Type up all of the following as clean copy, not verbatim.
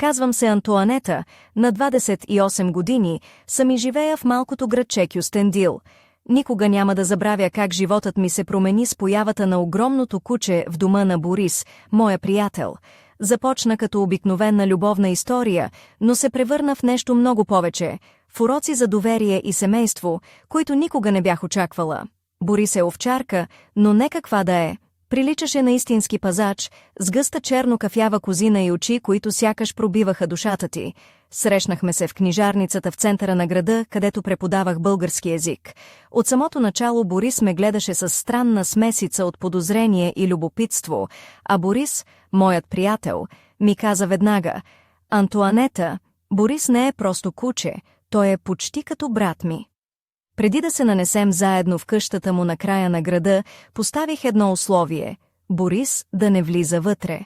Казвам се Антоанета, на 28 години, съм и живея в малкото градче Кюстендил. Никога няма да забравя как животът ми се промени с появата на огромното куче в дома на Борис, моя приятел. Започна като обикновена любовна история, но се превърна в нещо много повече – в уроци за доверие и семейство, които никога не бях очаквала. Борис е овчарка, но не каква да е. Приличаше на истински пазач, с гъста черно-кафява козина и очи, които сякаш пробиваха душата ти. Срещнахме се в книжарницата в центъра на града, където преподавах български език. От самото начало Борис ме гледаше с странна смесица от подозрение и любопитство, а Борис, моят приятел, ми каза веднага: «Антоанета, Борис не е просто куче, той е почти като брат ми». Преди да се нанесем заедно в къщата му на края на града, поставих едно условие – Борис да не влиза вътре.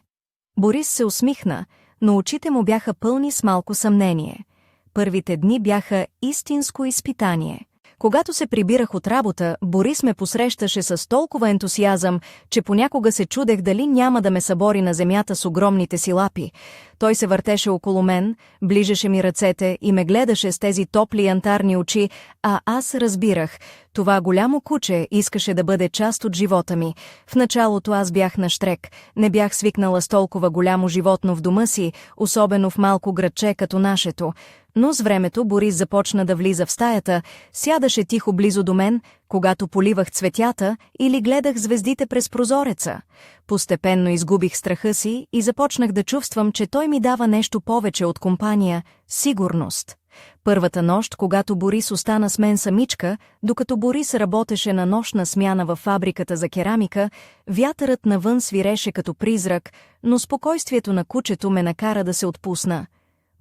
Борис се усмихна, но очите му бяха пълни с малко съмнение. Първите дни бяха истинско изпитание. Когато се прибирах от работа, Борис ме посрещаше с толкова ентусиазъм, че понякога се чудех дали няма да ме събори на земята с огромните си лапи. Той се въртеше около мен, ближеше ми ръцете и ме гледаше с тези топли янтарни очи, а аз разбирах, това голямо куче искаше да бъде част от живота ми. В началото аз бях нащрек, не бях свикнала с толкова голямо животно в дома си, особено в малко градче като нашето. Но с времето Борис започна да влиза в стаята, сядаше тихо близо до мен, когато поливах цветята или гледах звездите през прозореца. Постепенно изгубих страха си и започнах да чувствам, че той ми дава нещо повече от компания – сигурност. Първата нощ, когато Борис остана с мен самичка, докато Борис работеше на нощна смяна във фабриката за керамика, вятърът навън свиреше като призрак, но спокойствието на кучето ме накара да се отпусна.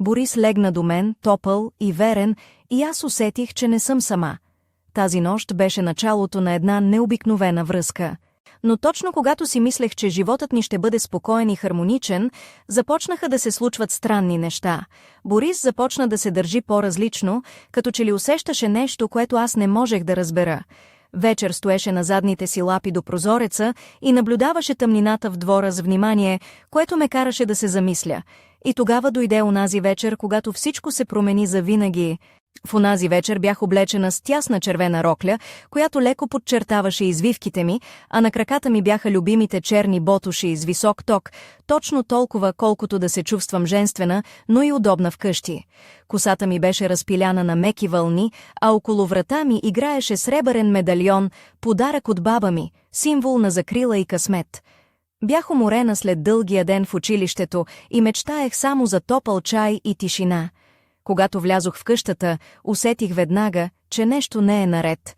Борис легна до мен, топъл и верен, и аз усетих, че не съм сама. Тази нощ беше началото на една необикновена връзка. Но точно когато си мислех, че животът ни ще бъде спокоен и хармоничен, започнаха да се случват странни неща. Борис започна да се държи по-различно, като че ли усещаше нещо, което аз не можех да разбера. Вечер стоеше на задните си лапи до прозореца и наблюдаваше тъмнината в двора с внимание, което ме караше да се замисля. И тогава дойде онази вечер, когато всичко се промени завинаги. В онази вечер бях облечена с тясна червена рокля, която леко подчертаваше извивките ми, а на краката ми бяха любимите черни ботуши с висок ток, точно толкова, колкото да се чувствам женствена, но и удобна вкъщи. Косата ми беше разпиляна на меки вълни, а около врата ми играеше сребърен медальон, подарък от баба ми, символ на закрила и късмет. Бях уморена след дългия ден в училището и мечтаех само за топъл чай и тишина. Когато влязох в къщата, усетих веднага, че нещо не е наред.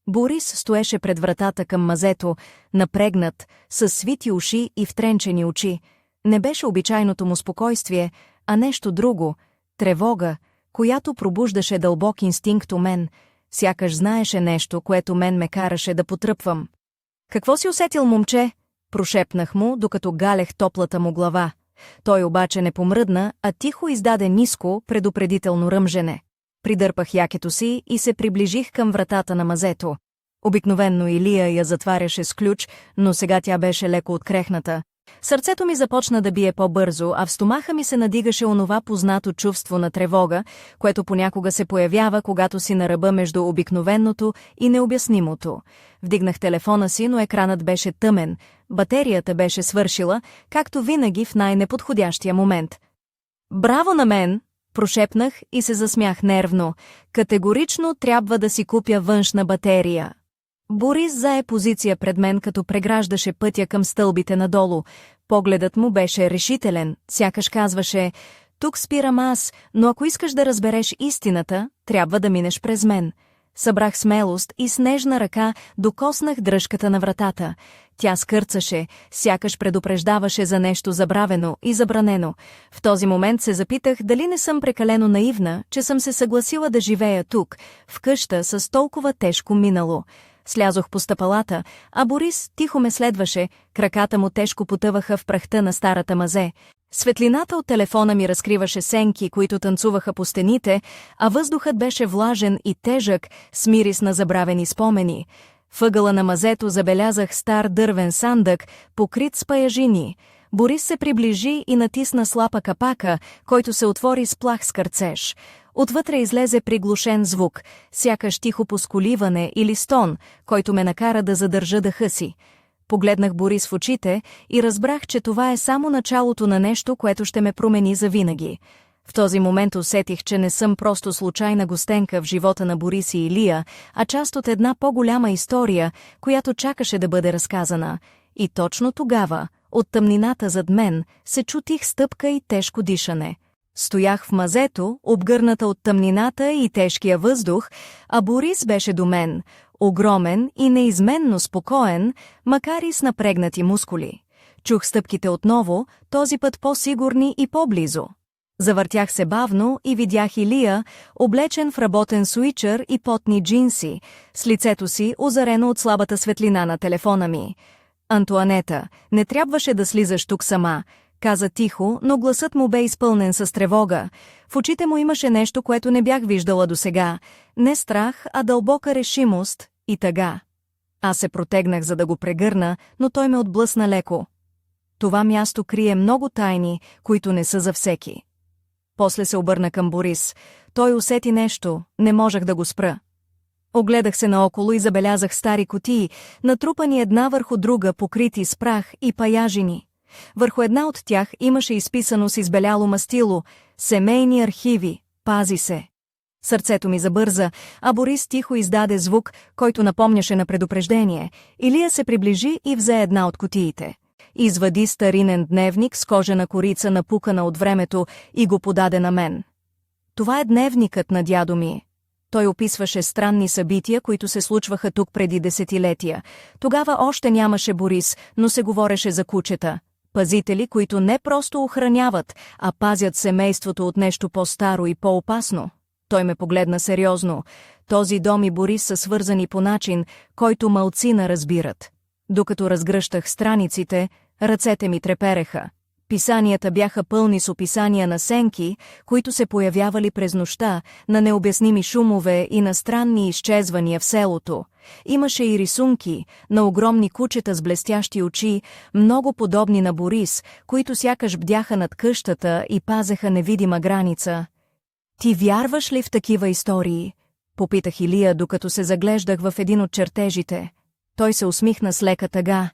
Борис стоеше пред вратата към мазето, напрегнат, с свити уши и втренчени очи. Не беше обичайното му спокойствие, а нещо друго – тревога, която пробуждаше дълбок инстинкт у мен, сякаш знаеше нещо, което мен ме караше да потръпвам. «Какво си усетил, момче?» – прошепнах му, докато галех топлата му глава. Той обаче не помръдна, а тихо издаде ниско, предупредително ръмжене. Придърпах якето си и се приближих към вратата на мазето. Обикновенно Илия я затваряше с ключ, но сега тя беше леко открехната. Сърцето ми започна да бие по-бързо, а в стомаха ми се надигаше онова познато чувство на тревога, което понякога се появява, когато си на ръба между обикновеното и необяснимото. Вдигнах телефона си, но екранът беше тъмен, батерията беше свършила, както винаги в най-неподходящия момент. «Браво на мен!» прошепнах и се засмях нервно. «Категорично трябва да си купя външна батерия». Борис зае позиция пред мен, като преграждаше пътя към стълбите надолу. Погледът му беше решителен, сякаш казваше: «Тук спирам аз, но ако искаш да разбереш истината, трябва да минеш през мен». Събрах смелост и с нежна ръка докоснах дръжката на вратата. Тя скърцаше, сякаш предупреждаваше за нещо забравено и забранено. В този момент се запитах дали не съм прекалено наивна, че съм се съгласила да живея тук, в къща с толкова тежко минало. Слязох по стъпалата, а Борис тихо ме следваше, краката му тежко потъваха в прахта на старата мазе. Светлината от телефона ми разкриваше сенки, които танцуваха по стените, а въздухът беше влажен и тежък, с мирис на забравени спомени. В ъгъла на мазето забелязах стар дървен сандък, покрит с паяжини. Борис се приближи и натисна слапа капака, който се отвори с плах скърцеж. Отвътре излезе приглушен звук, сякаш тихо поскуливане или стон, който ме накара да задържа дъха си. Погледнах Борис в очите и разбрах, че това е само началото на нещо, което ще ме промени завинаги. В този момент усетих, че не съм просто случайна гостенка в живота на Борис и Илия, а част от една по-голяма история, която чакаше да бъде разказана. И точно тогава, от тъмнината зад мен, се чу тих стъпка и тежко дишане. Стоях в мазето, обгърната от тъмнината и тежкия въздух, а Борис беше до мен, огромен и неизменно спокоен, макар и с напрегнати мускули. Чух стъпките отново, този път по-сигурни и по-близо. Завъртях се бавно и видях Илия, облечен в работен суичър и потни джинси, с лицето си озарено от слабата светлина на телефона ми. «Антоанета, не трябваше да слизаш тук сама», каза тихо, но гласът му бе изпълнен с тревога. В очите му имаше нещо, което не бях виждала досега. Не страх, а дълбока решимост и тъга. Аз се протегнах, за да го прегърна, но той ме отблъсна леко. Това място крие много тайни, които не са за всеки. После се обърна към Борис. Той усети нещо, не можех да го спра. Огледах се наоколо и забелязах стари кутии, натрупани една върху друга, покрити с прах и паяжини. Върху една от тях имаше изписано с избеляло мастило «Семейни архиви, пази се». Сърцето ми забърза, а Борис тихо издаде звук, който напомняше на предупреждение. Илия се приближи и взе една от кутиите. Извади старинен дневник с кожена корица, напукана от времето, и го подаде на мен. Това е дневникът на дядо ми. Той описваше странни събития, които се случваха тук преди десетилетия. Тогава още нямаше Борис, но се говореше за кучета. Пазители, които не просто охраняват, а пазят семейството от нещо по-старо и по-опасно. Той ме погледна сериозно. Този дом и Борис са свързани по начин, който малцина разбират. Докато разгръщах страниците, ръцете ми трепереха. Писанията бяха пълни с описания на сенки, които се появявали през нощта, на необясними шумове и на странни изчезвания в селото. Имаше и рисунки на огромни кучета с блестящи очи, много подобни на Борис, които сякаш бдяха над къщата и пазеха невидима граница. «Ти вярваш ли в такива истории?» попитах Илия, докато се заглеждах в един от чертежите. Той се усмихна с лека тъга.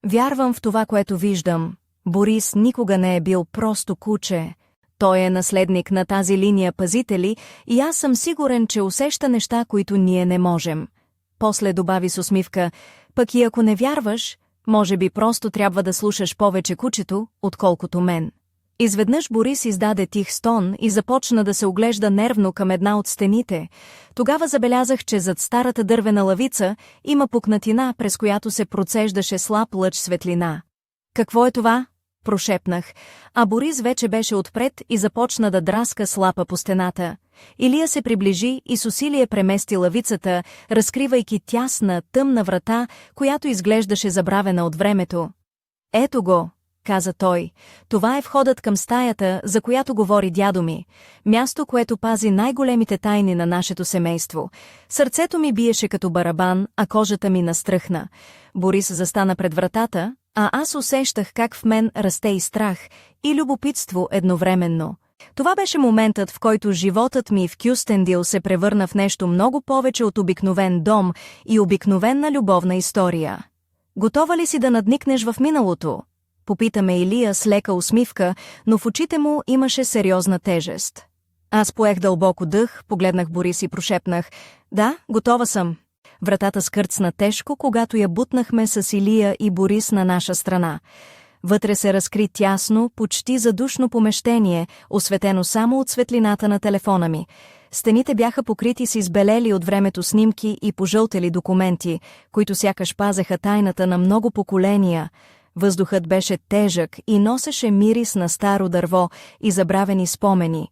«Вярвам в това, което виждам. Борис никога не е бил просто куче. Той е наследник на тази линия пазители и аз съм сигурен, че усеща неща, които ние не можем». После добави с усмивка: «Пък и ако не вярваш, може би просто трябва да слушаш повече кучето, отколкото мен». Изведнъж Борис издаде тих стон и започна да се оглежда нервно към една от стените. Тогава забелязах, че зад старата дървена лавица има пукнатина, през която се процеждаше слаб лъч светлина. «Какво е това?» прошепнах, а Борис вече беше отпред и започна да драска слапа по стената. Илия се приближи и с усилие премести лавицата, разкривайки тясна, тъмна врата, която изглеждаше забравена от времето. «Ето го», каза той, «това е входът към стаята, за която говори дядо ми. Място, което пази най-големите тайни на нашето семейство». Сърцето ми биеше като барабан, а кожата ми настръхна. Борис застана пред вратата, а аз усещах как в мен расте и страх, и любопитство едновременно. Това беше моментът, в който животът ми в Кюстендил се превърна в нещо много повече от обикновен дом и обикновена любовна история. «Готова ли си да надникнеш в миналото?» попитаме Илия с лека усмивка, но в очите му имаше сериозна тежест. Аз поех дълбоко дъх, погледнах Борис и прошепнах: «Да, готова съм». Вратата скърцна тежко, когато я бутнахме с Илия и Борис на наша страна. Вътре се разкри тясно, почти задушно помещение, осветено само от светлината на телефона ми. Стените бяха покрити с избелели от времето снимки и пожълтели документи, които сякаш пазеха тайната на много поколения. Въздухът беше тежък и носеше мирис на старо дърво и забравени спомени.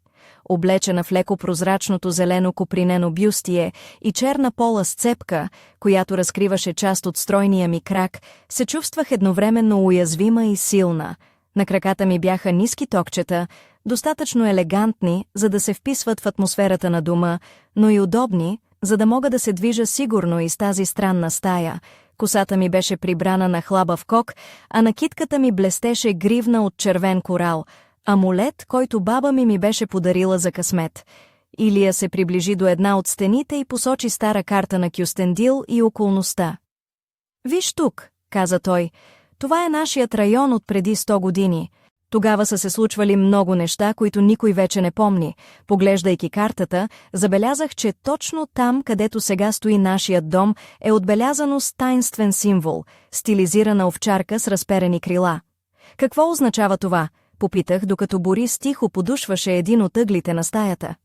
Облечена в леко прозрачното зелено копринено бюстие и черна пола с цепка, която разкриваше част от стройния ми крак, се чувствах едновременно уязвима и силна. На краката ми бяха ниски токчета, достатъчно елегантни, за да се вписват в атмосферата на дома, но и удобни, за да мога да се движа сигурно из тази странна стая, Косата ми беше прибрана на хлабав кок, а накидката ми блестеше гривна от червен корал, амулет, който баба ми беше подарила за късмет. Илия се приближи до една от стените и посочи стара карта на Кюстендил и околността. «Виж тук», каза той, «това е нашият район от преди 100 години. Тогава са се случвали много неща, които никой вече не помни. Поглеждайки картата, забелязах, че точно там, където сега стои нашият дом, е отбелязано с таинствен символ, стилизирана овчарка с разперени крила. Какво означава това?» попитах, докато Борис тихо подушваше един от ъглите на стаята.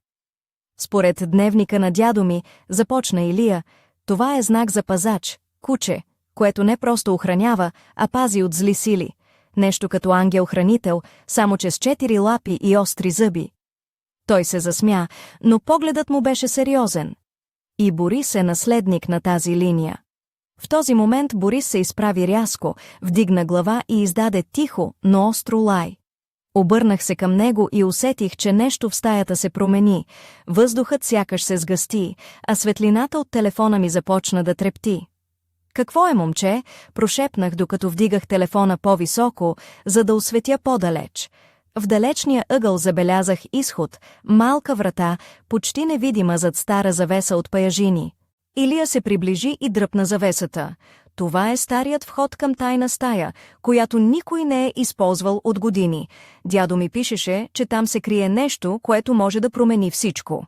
Според дневника на дядо ми, започна Илия, това е знак за пазач, куче, което не просто охранява, а пази от зли сили. Нещо като ангел-хранител, само че с 4 лапи и остри зъби. Той се засмя, но погледът му беше сериозен. И Борис е наследник на тази линия. В този момент Борис се изправи рязко, вдигна глава и издаде тихо, но остро лай. Обърнах се към него и усетих, че нещо в стаята се промени. Въздухът сякаш се сгъсти, а светлината от телефона ми започна да трепти. «Какво е, момче?» прошепнах, докато вдигах телефона по-високо, за да осветя по-далеч. В далечния ъгъл забелязах изход, малка врата, почти невидима зад стара завеса от паяжини. Илия се приближи и дръпна завесата. Това е старият вход към тайна стая, която никой не е използвал от години. Дядо ми пишеше, че там се крие нещо, което може да промени всичко.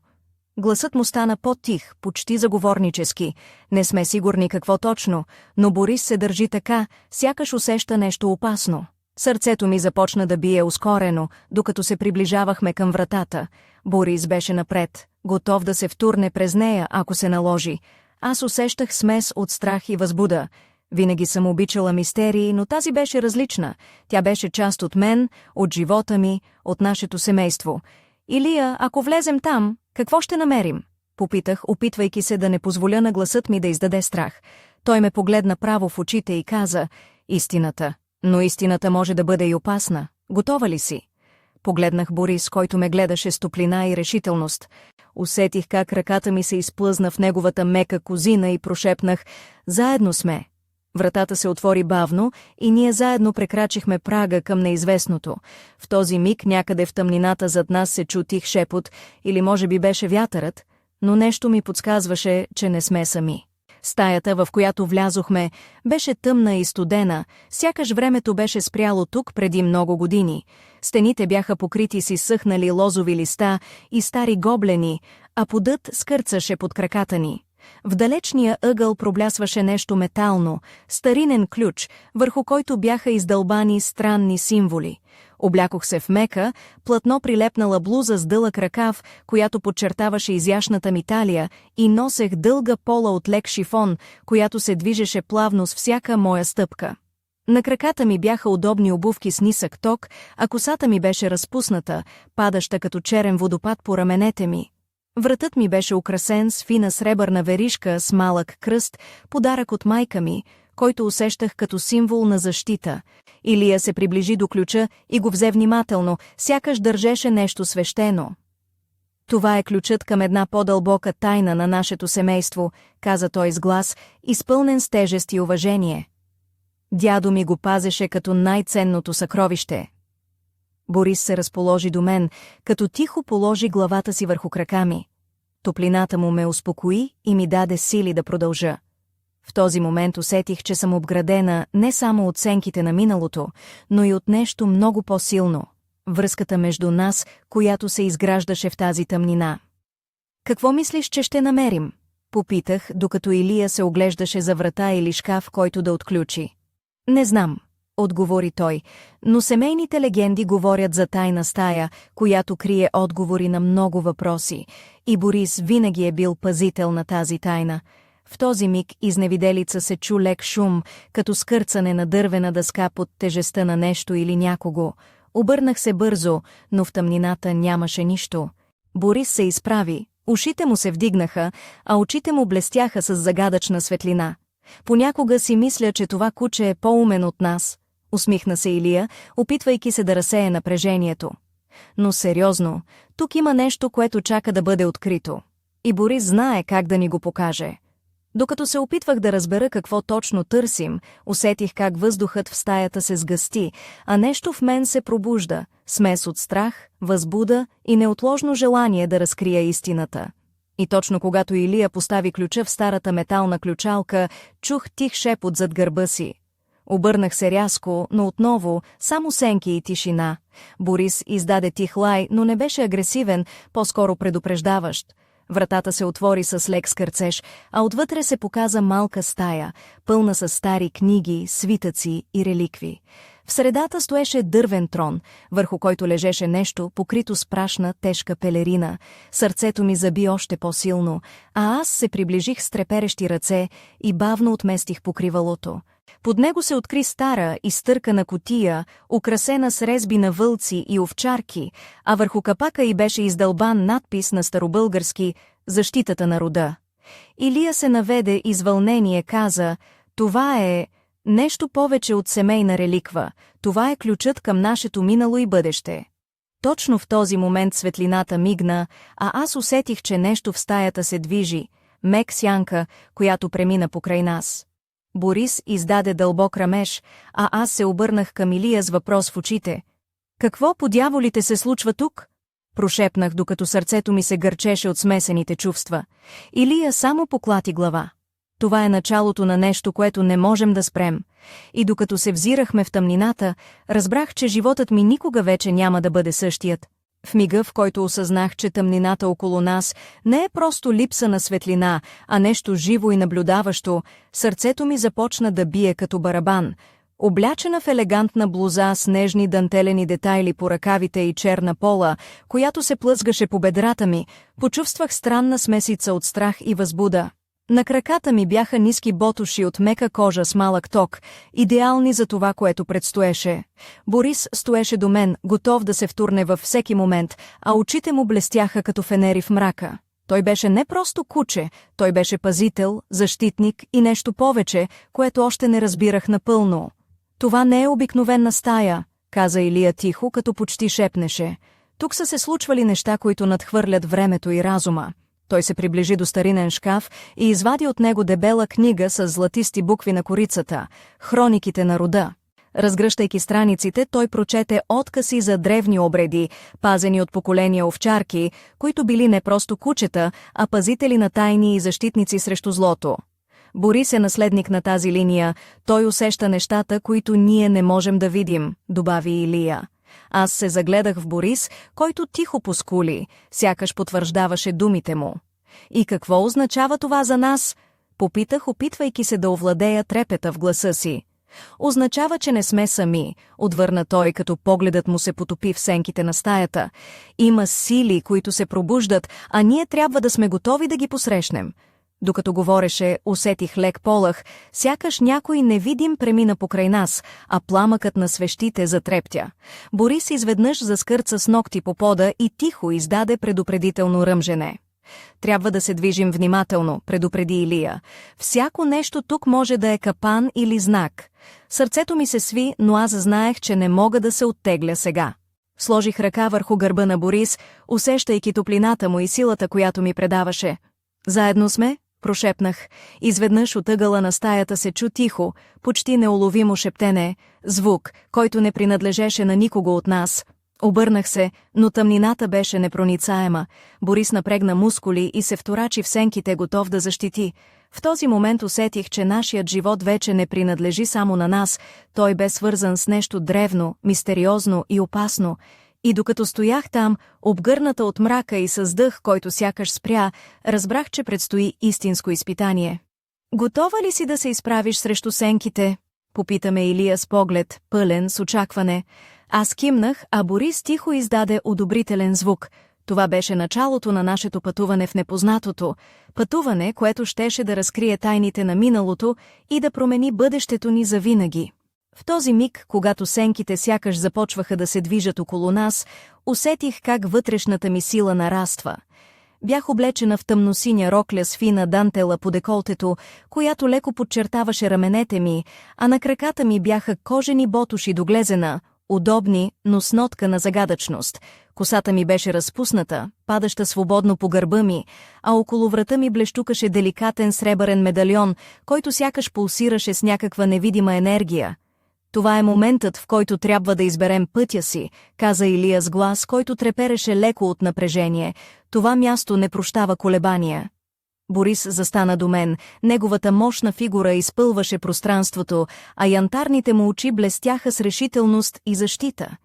Гласът му стана по-тих, почти заговорнически. Не сме сигурни какво точно, но Борис се държи така, сякаш усеща нещо опасно. Сърцето ми започна да бие ускорено, докато се приближавахме към вратата. Борис беше напред, готов да се втурне през нея, ако се наложи. Аз усещах смес от страх и възбуда. Винаги съм обичала мистерии, но тази беше различна. Тя беше част от мен, от живота ми, от нашето семейство. «Илия, ако влезем там, какво ще намерим?» попитах, опитвайки се да не позволя на гласът ми да издаде страх. Той ме погледна право в очите и каза, «Истината. Но истината може да бъде и опасна. Готова ли си?» Погледнах Борис, който ме гледаше с топлина и решителност. Усетих как ръката ми се изплъзна в неговата мека козина и прошепнах, «Заедно сме». Вратата се отвори бавно и ние заедно прекрачихме прага към неизвестното. В този миг някъде в тъмнината зад нас се чу тих шепот, или може би беше вятърът, но нещо ми подсказваше, че не сме сами. Стаята, в която влязохме, беше тъмна и студена, сякаш времето беше спряло тук преди много години. Стените бяха покрити с изсъхнали лозови листа и стари гоблени, а подът скърцаше под краката ни. В далечния ъгъл проблясваше нещо метално, старинен ключ, върху който бяха издълбани странни символи. Облякох се в мека, плътно прилепнала блуза с дълъг ръкав, която подчертаваше изящната ми талия, и носех дълга пола от лек шифон, която се движеше плавно с всяка моя стъпка. На краката ми бяха удобни обувки с нисък ток, а косата ми беше разпусната, падаща като черен водопад по раменете ми. Вратът ми беше украсен с фина сребърна веришка с малък кръст, подарък от майка ми, който усещах като символ на защита. Илия се приближи до ключа и го взе внимателно, сякаш държеше нещо свещено. «Това е ключът към една по-дълбока тайна на нашето семейство», каза той с глас, изпълнен с тежест и уважение. Дядо ми го пазеше като най-ценното съкровище. Борис се разположи до мен, като тихо положи главата си върху крака ми. Топлината му ме успокои и ми даде сили да продължа. В този момент усетих, че съм обградена не само от сенките на миналото, но и от нещо много по-силно – връзката между нас, която се изграждаше в тази тъмнина. «Какво мислиш, че ще намерим?» попитах, докато Илия се оглеждаше за врата или шкаф, който да отключи. «Не знам», отговори той, но семейните легенди говорят за тайна стая, която крие отговори на много въпроси, и Борис винаги е бил пазител на тази тайна. В този миг изневиделица се чу лек шум, като скърцане на дървена дъска под тежестта на нещо или някого. Обърнах се бързо, но в тъмнината нямаше нищо. Борис се изправи, ушите му се вдигнаха, а очите му блестяха с загадъчна светлина. «Понякога си мисля, че това куче е по-умен от нас», усмихна се Илия, опитвайки се да разсее напрежението. «Но сериозно, тук има нещо, което чака да бъде открито. И Борис знае как да ни го покаже». Докато се опитвах да разбера какво точно търсим, усетих как въздухът в стаята се сгъсти, а нещо в мен се пробужда, смес от страх, възбуда и неотложно желание да разкрия истината. И точно когато Илия постави ключа в старата метална ключалка, чух тих шепот зад гърба си. Обърнах се рязко, но отново само сенки и тишина. Борис издаде тих лай, но не беше агресивен, по-скоро предупреждаващ. Вратата се отвори с лек скърцеж, а отвътре се показа малка стая, пълна с стари книги, свитъци и реликви. В средата стоеше дървен трон, върху който лежеше нещо, покрито с прашна, тежка пелерина. Сърцето ми заби още по-силно, а аз се приближих с треперещи ръце и бавно отместих покривалото. Под него се откри стара, изтъркана кутия, украсена с резби на вълци и овчарки, а върху капака й беше издълбан надпис на старобългарски «Защитата на рода». Илия се наведе и с вълнение каза: «Това е нещо повече от семейна реликва, това е ключът към нашето минало и бъдеще». Точно в този момент светлината мигна, а аз усетих, че нещо в стаята се движи, мек сянка, която премина покрай нас. Борис издаде дълбок рамеж, а аз се обърнах към Илия с въпрос в очите. «Какво по дяволите се случва тук?» Прошепнах, докато сърцето ми се гърчеше от смесените чувства. Илия само поклати глава. Това е началото на нещо, което не можем да спрем. И докато се взирахме в тъмнината, разбрах, че животът ми никога вече няма да бъде същият. В мига, в който осъзнах, че тъмнината около нас не е просто липса на светлина, а нещо живо и наблюдаващо, сърцето ми започна да бие като барабан. Облячена в елегантна блуза с нежни дантелени детайли по ръкавите и черна пола, която се плъзгаше по бедрата ми, почувствах странна смесица от страх и възбуда. На краката ми бяха ниски ботуши от мека кожа с малък ток, идеални за това, което предстоеше. Борис стоеше до мен, готов да се втурне във всеки момент, а очите му блестяха като фенери в мрака. Той беше не просто куче, той беше пазител, защитник и нещо повече, което още не разбирах напълно. «Това не е обикновена стая», каза Илия тихо, като почти шепнеше. «Тук са се случвали неща, които надхвърлят времето и разума». Той се приближи до старинен шкаф и извади от него дебела книга с златисти букви на корицата – «Хрониките на рода». Разгръщайки страниците, той прочете откази за древни обреди, пазени от поколения овчарки, които били не просто кучета, а пазители на тайни и защитници срещу злото. Борис е наследник на тази линия, той усеща нещата, които ние не можем да видим, добави Илия. Аз се загледах в Борис, който тихо поскули, сякаш потвърждаваше думите му. «И какво означава това за нас?» Попитах, опитвайки се да овладея трепета в гласа си. «Означава, че не сме сами», отвърна той, като погледът му се потопи в сенките на стаята. «Има сили, които се пробуждат, а ние трябва да сме готови да ги посрещнем». Докато говореше, усетих лек полъх, сякаш някой невидим премина покрай нас, а пламъкът на свещите затрептя. Борис изведнъж заскърца с ногти по пода и тихо издаде предупредително ръмжене. «Трябва да се движим внимателно», предупреди Илия. «Всяко нещо тук може да е капан или знак». Сърцето ми се сви, но аз знаех, че не мога да се оттегля сега. Сложих ръка върху гърба на Борис, усещайки топлината му и силата, която ми предаваше. «Заедно сме?» прошепнах. Изведнъж от ъгъла на стаята се чу тихо, почти неуловимо шептене, звук, който не принадлежеше на никого от нас. Обърнах се, но тъмнината беше непроницаема. Борис напрегна мускули и се вторачи в сенките, готов да защити. В този момент усетих, че нашият живот вече не принадлежи само на нас, той бе свързан с нещо древно, мистериозно и опасно. И докато стоях там, обгърната от мрака и с дъх, който сякаш спря, разбрах, че предстои истинско изпитание. «Готова ли си да се изправиш срещу сенките?» попитаме Илия с поглед, пълен с очакване. Аз кимнах, а Борис тихо издаде одобрителен звук. Това беше началото на нашето пътуване в непознатото. Пътуване, което щеше да разкрие тайните на миналото и да промени бъдещето ни завинаги. В този миг, когато сенките сякаш започваха да се движат около нас, усетих как вътрешната ми сила нараства. Бях облечена в тъмносиня рокля с фина дантела по деколтето, която леко подчертаваше раменете ми, а на краката ми бяха кожени ботуши до глезена, удобни, но с нотка на загадъчност. Косата ми беше разпусната, падаща свободно по гърба ми, а около врата ми блещукаше деликатен сребърен медальон, който сякаш пулсираше с някаква невидима енергия. Това е моментът, в който трябва да изберем пътя си, каза Илия с глас, който трепереше леко от напрежение. Това място не прощава колебания. Борис застана до мен, неговата мощна фигура изпълваше пространството, а янтарните му очи блестяха с решителност и защита.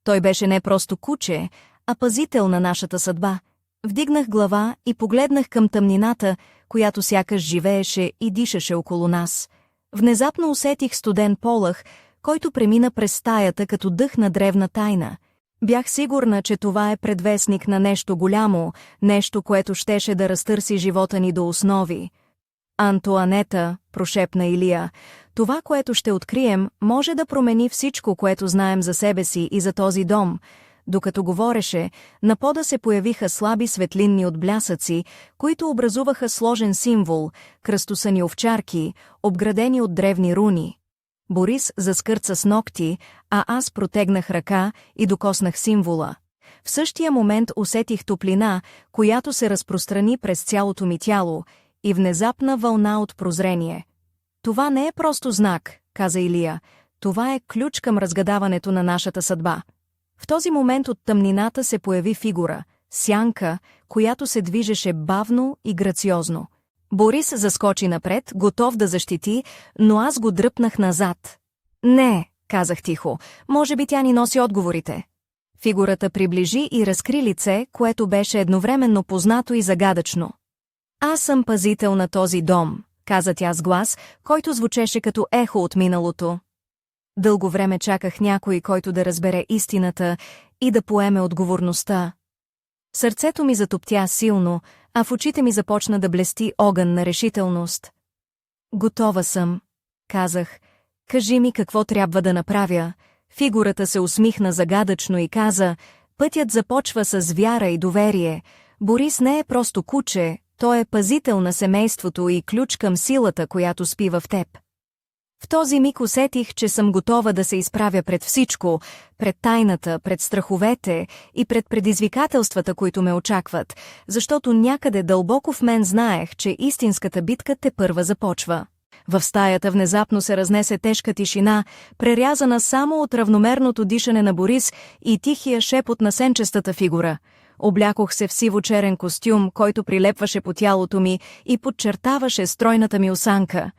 Той беше не просто куче, а пазител на нашата съдба. Вдигнах глава и погледнах към тъмнината, която сякаш живееше и дишаше около нас. Внезапно усетих студен полъх, който премина през стаята като дъх на древна тайна. Бях сигурна, че това е предвестник на нещо голямо, нещо, което щеше да разтърси живота ни до основи. Антоанета, прошепна Илия, това, което ще открием, може да промени всичко, което знаем за себе си и за този дом. Докато говореше, на пода се появиха слаби светлинни отблясъци, които образуваха сложен символ, кръстосани овчарки, обградени от древни руни. Борис заскърца с ногти, а аз протегнах ръка и докоснах символа. В същия момент усетих топлина, която се разпространи през цялото ми тяло, и внезапна вълна от прозрение. Това не е просто знак, каза Илия, това е ключ към разгадаването на нашата съдба. В този момент от тъмнината се появи фигура, сянка, която се движеше бавно и грациозно. Борис заскочи напред, готов да защити, но аз го дръпнах назад. Не, казах тихо, може би тя ни носи отговорите. Фигурата приближи и разкри лице, което беше едновременно познато и загадъчно. Аз съм пазител на този дом, каза тя с глас, който звучеше като ехо от миналото. Дълго време чаках някой, който да разбере истината и да поеме отговорността. Сърцето ми затоптя силно, а в очите ми започна да блести огън на решителност. Готова съм, казах. Кажи ми какво трябва да направя. Фигурата се усмихна загадъчно и каза, пътят започва с вяра и доверие. Борис не е просто куче, той е пазител на семейството и ключ към силата, която спи в теб. В този миг усетих, че съм готова да се изправя пред всичко, пред тайната, пред страховете и пред предизвикателствата, които ме очакват, защото някъде дълбоко в мен знаех, че истинската битка тепърва започва. В стаята внезапно се разнесе тежка тишина, прерязана само от равномерното дишане на Борис и тихия шепот на сенчестата фигура. Облякох се в сиво-черен костюм, който прилепваше по тялото ми и подчертаваше стройната ми осанка.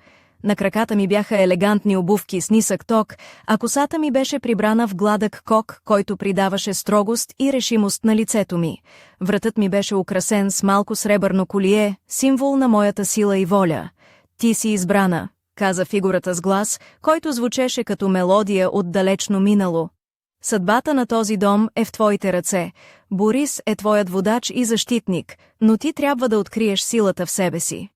На краката ми бяха елегантни обувки с нисък ток, а косата ми беше прибрана в гладък кок, който придаваше строгост и решимост на лицето ми. Вратът ми беше украсен с малко сребърно колие, символ на моята сила и воля. Ти си избрана, каза фигурата с глас, който звучеше като мелодия от далечно минало. Съдбата на този дом е в твоите ръце. Борис е твоят водач и защитник, но ти трябва да откриеш силата в себе си.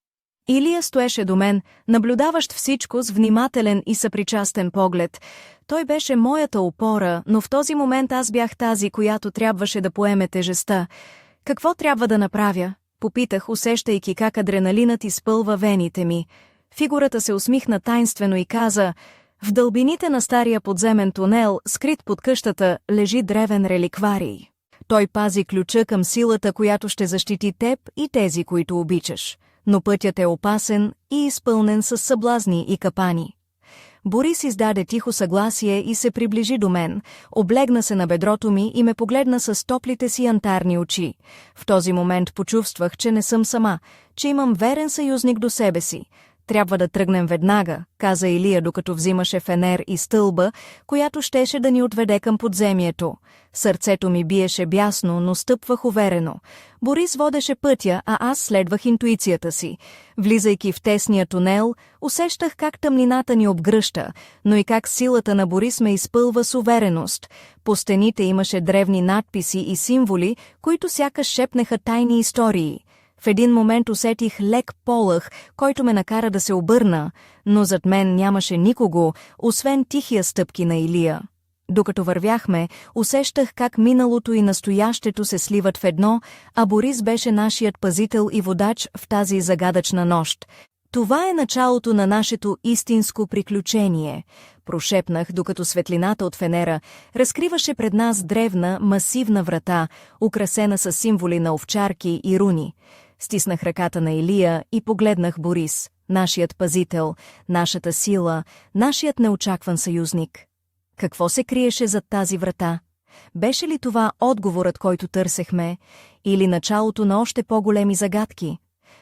Илия стоеше до мен, наблюдаващ всичко с внимателен и съпричастен поглед. Той беше моята опора, но в този момент аз бях тази, която трябваше да поеме тежестта. Какво трябва да направя? Попитах, усещайки как адреналинът изпълва вените ми. Фигурата се усмихна тайнствено и каза, в дълбините на стария подземен тунел, скрит под къщата, лежи древен реликварий. Той пази ключа към силата, която ще защити теб и тези, които обичаш. Но пътят е опасен и изпълнен с съблазни и капани. Борис издаде тихо съгласие и се приближи до мен, облегна се на бедрото ми и ме погледна с топлите си янтарни очи. В този момент почувствах, че не съм сама, че имам верен съюзник до себе си. Трябва да тръгнем веднага, каза Илия, докато взимаше фенер и стълба, която щеше да ни отведе към подземието. Сърцето ми биеше бясно, но стъпвах уверено. Борис водеше пътя, а аз следвах интуицията си. Влизайки в тесния тунел, усещах как тъмнината ни обгръща, но и как силата на Борис ме изпълва с увереност. По стените имаше древни надписи и символи, които сякаш шепнеха тайни истории. В един момент усетих лек полъх, който ме накара да се обърна, но зад мен нямаше никого, освен тихия стъпки на Илия. Докато вървяхме, усещах как миналото и настоящето се сливат в едно, а Борис беше нашият пазител и водач в тази загадъчна нощ. Това е началото на нашето истинско приключение, прошепнах, докато светлината от фенера разкриваше пред нас древна, масивна врата, украсена с символи на овчарки и руни. Стиснах ръката на Илия и погледнах Борис, нашият пазител, нашата сила, нашият неочакван съюзник. Какво се криеше зад тази врата? Беше ли това отговорът, който търсехме, или началото на още по-големи загадки?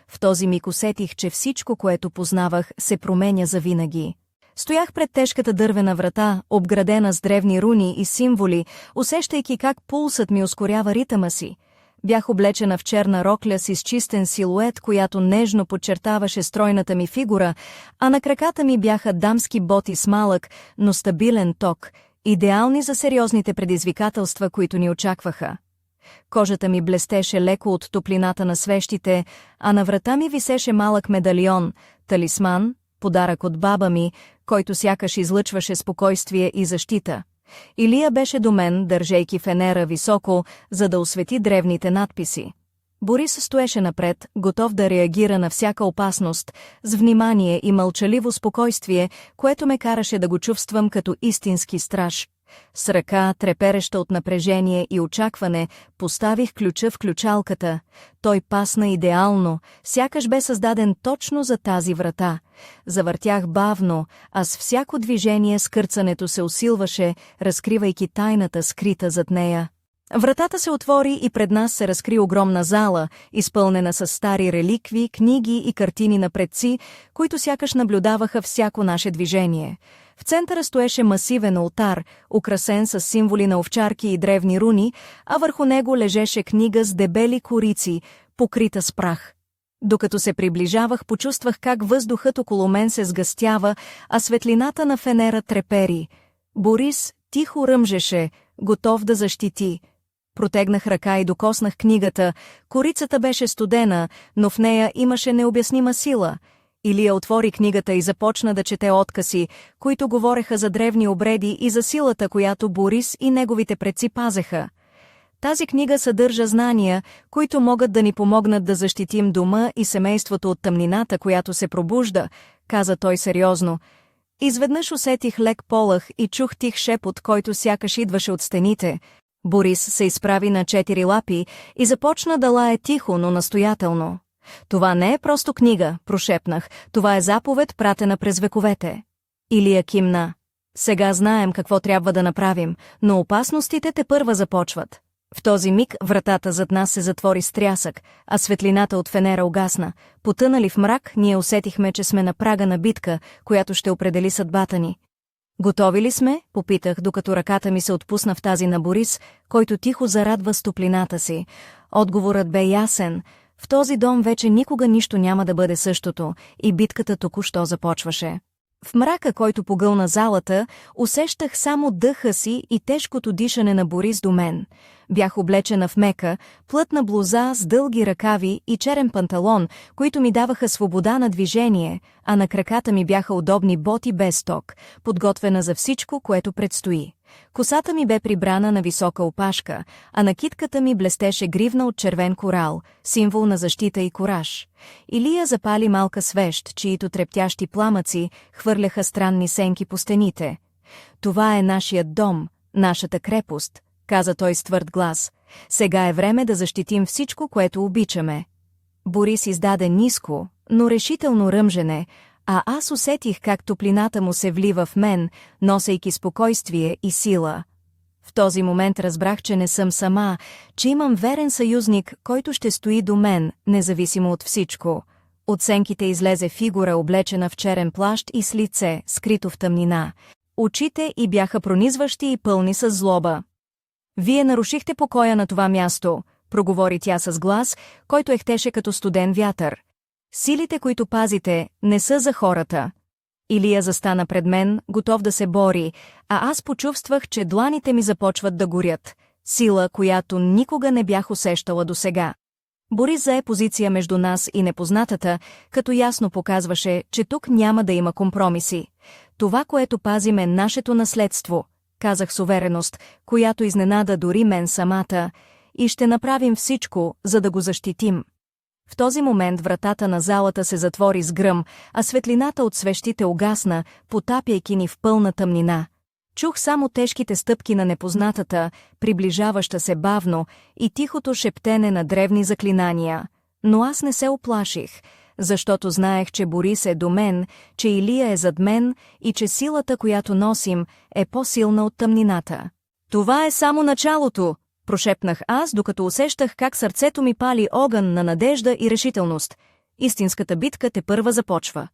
В този миг усетих, че всичко, което познавах, се променя завинаги. Стоях пред тежката дървена врата, обградена с древни руни и символи, усещайки как пулсът ми ускорява ритъма си. Бях облечена в черна рокля с изчистен силует, която нежно подчертаваше стройната ми фигура, а на краката ми бяха дамски боти с малък, но стабилен ток, идеални за сериозните предизвикателства, които ни очакваха. Кожата ми блестеше леко от топлината на свещите, а на врата ми висеше малък медальон, талисман, подарък от баба ми, който сякаш излъчваше спокойствие и защита. Илия беше до мен, държейки фенера високо, за да освети древните надписи. Борис стоеше напред, готов да реагира на всяка опасност, с внимание и мълчаливо спокойствие, което ме караше да го чувствам като истински страж. С ръка, трепереща от напрежение и очакване, поставих ключа в ключалката. Той пасна идеално, сякаш бе създаден точно за тази врата. Завъртях бавно, а с всяко движение скърцането се усилваше, разкривайки тайната, скрита зад нея. Вратата се отвори и пред нас се разкри огромна зала, изпълнена с стари реликви, книги и картини на предци, които сякаш наблюдаваха всяко наше движение. В центъра стоеше масивен олтар, украсен с символи на овчарки и древни руни, а върху него лежеше книга с дебели корици, покрита с прах. Докато се приближавах, почувствах как въздухът около мен се сгъстява, а светлината на фенера трепери. Борис тихо ръмжеше, готов да защити. Протегнах ръка и докоснах книгата. Корицата беше студена, но в нея имаше необяснима сила. Илия отвори книгата и започна да чете откази, които говореха за древни обреди и за силата, която Борис и неговите предци пазеха. Тази книга съдържа знания, които могат да ни помогнат да защитим дома и семейството от тъмнината, която се пробужда, каза той сериозно. Изведнъж усетих лек полъх и чух тих шепот, който сякаш идваше от стените. Борис се изправи на 4 лапи и започна да лае тихо, но настоятелно. Това не е просто книга, прошепнах, това е заповед, пратена през вековете. Илия кимна. Сега знаем какво трябва да направим, но опасностите тепърва започват. В този миг вратата зад нас се затвори с трясък, а светлината от фенера угасна. Потънали в мрак, ние усетихме, че сме на прага на битка, която ще определи съдбата ни. Готови ли сме? Попитах, докато ръката ми се отпусна в тази на Борис, който тихо зарадва с топлината си. Отговорът бе ясен. В този дом вече никога нищо няма да бъде същото и битката току-що започваше. В мрака, който погълна залата, усещах само дъха си и тежкото дишане на Борис до мен. Бях облечена в мека, плътна блуза с дълги ръкави и черен панталон, които ми даваха свобода на движение, а на краката ми бяха удобни боти без ток, подготвена за всичко, което предстои. Косата ми бе прибрана на висока опашка, а накидката ми блестеше гривна от червен корал, символ на защита и кураж. Илия запали малка свещ, чието трептящи пламъци хвърляха странни сенки по стените. Това е нашият дом, нашата крепост, каза той с твърд глас. Сега е време да защитим всичко, което обичаме. Борис издаде ниско, но решително ръмжене, а аз усетих как топлината му се влива в мен, носейки спокойствие и сила. В този момент разбрах, че не съм сама, че имам верен съюзник, който ще стои до мен, независимо от всичко. От сенките излезе фигура, облечена в черен плащ и с лице, скрито в тъмнина. Очите й бяха пронизващи и пълни с злоба. «Вие нарушихте покоя на това място», проговори тя с глас, който ехтеше като студен вятър. «Силите, които пазите, не са за хората». Илия застана пред мен, готов да се бори, а аз почувствах, че дланите ми започват да горят. Сила, която никога не бях усещала досега. Борис зае позиция между нас и непознатата, като ясно показваше, че тук няма да има компромиси. Това, което пазим, е нашето наследство, казах с увереност, която изненада дори мен самата, и ще направим всичко, за да го защитим. В този момент вратата на залата се затвори с гръм, а светлината от свещите угасна, потапяйки ни в пълна тъмнина. Чух само тежките стъпки на непознатата, приближаваща се бавно, и тихото шептене на древни заклинания. Но аз не се уплаших, защото знаех, че Борис е до мен, че Илия е зад мен и че силата, която носим, е по-силна от тъмнината. Това е само началото, прошепнах аз, докато усещах как сърцето ми пали огън на надежда и решителност. Истинската битка тепърва започва.